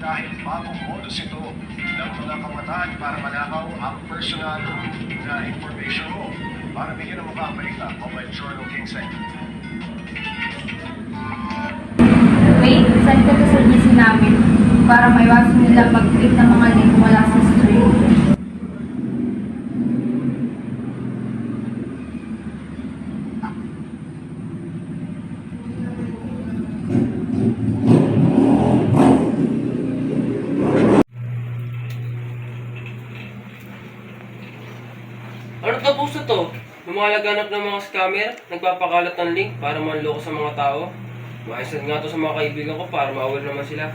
dahil bagong modus ito ng mga kamataan para manakaw ang personal na information mo. Para bigyan ng mukha ang balita, Mobile Journal Kingseng. Wait, send ko to sa GC namin para maiwasan nila mag-click ng mga link mula sa stream. Ano to puso to? Yung mga laganap ng mga scammer, nagpapakalat ng link para manloko sa mga tao. Maisad nga to sa mga kaibigan ko para ma-aware naman sila.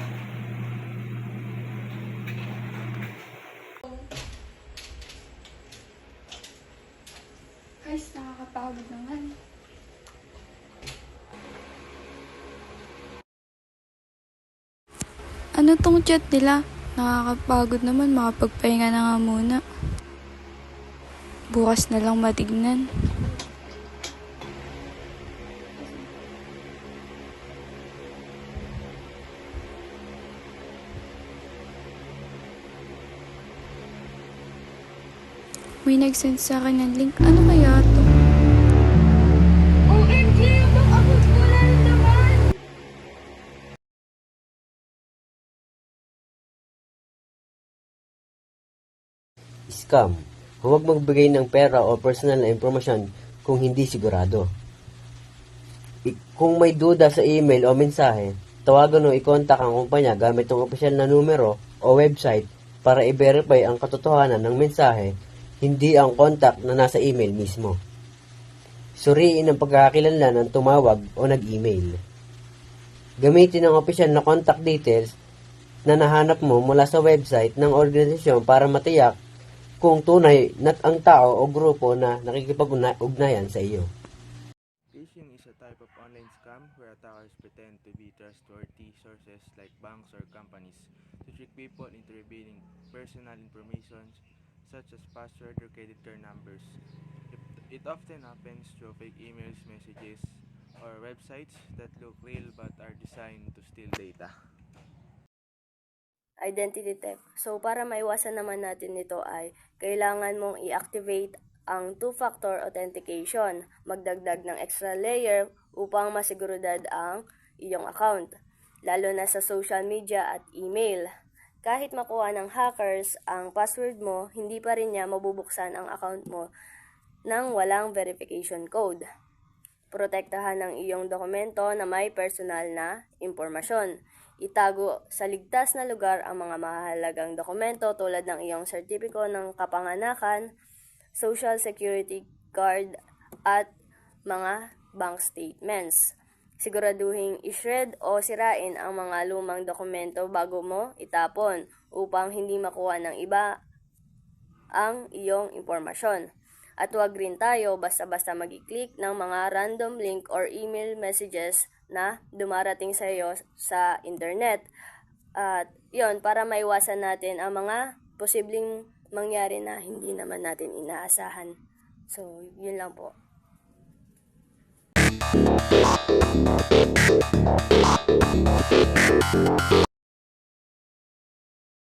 Guys, nakakapagod naman. Ano tong chat nila? Nakakapagod naman, makapagpahinga na nga muna. Bukas na lang matignan. May nag-send sa akin ng link. Ano kaya to? OMG! Yung abot ko lang naman! Scam. Huwag magbigay ng pera o personal na impormasyon kung hindi sigurado. Kung may duda sa email o mensahe, tawagan o i-contact ang kumpanya gamit ang opisyal na numero o website para i-verify ang katotohanan ng mensahe, hindi ang contact na nasa email mismo. Suriin ang pagkakakilanlan ng tumawag o nag-email. Gamitin ang opisyal na contact details na nahanap mo mula sa website ng organisasyon para matiyak kung tunay na ang tao o grupo na nakikipag-ugnayan sa iyo. Phishing is a type of online scam where attackers pretend to be trustworthy sources like banks or companies to trick people into revealing personal information such as password or credit card numbers. It often happens through fake emails, messages, or websites that look real but are designed to steal data. Identity theft. So, para maiwasan naman natin ito ay kailangan mong i-activate ang two-factor authentication. Magdagdag ng extra layer upang masiguridad ang iyong account, lalo na sa social media at email. Kahit makuha ng hackers ang password mo, hindi pa rin niya mabubuksan ang account mo nang walang verification code. Protektahan ang iyong dokumento na may personal na impormasyon. Itago sa ligtas na lugar ang mga mahalagang dokumento tulad ng iyong sertipiko ng kapanganakan, social security card, at mga bank statements. Siguraduhing i-shred o sirain ang mga lumang dokumento bago mo itapon upang hindi makuha ng iba ang iyong impormasyon. At huwag rin tayo basta-basta mag-click ng mga random link or email messages na dumarating sa iyo sa internet. At yon, para maiwasan natin ang mga posibleng mangyari na hindi naman natin inaasahan. So, yun lang po.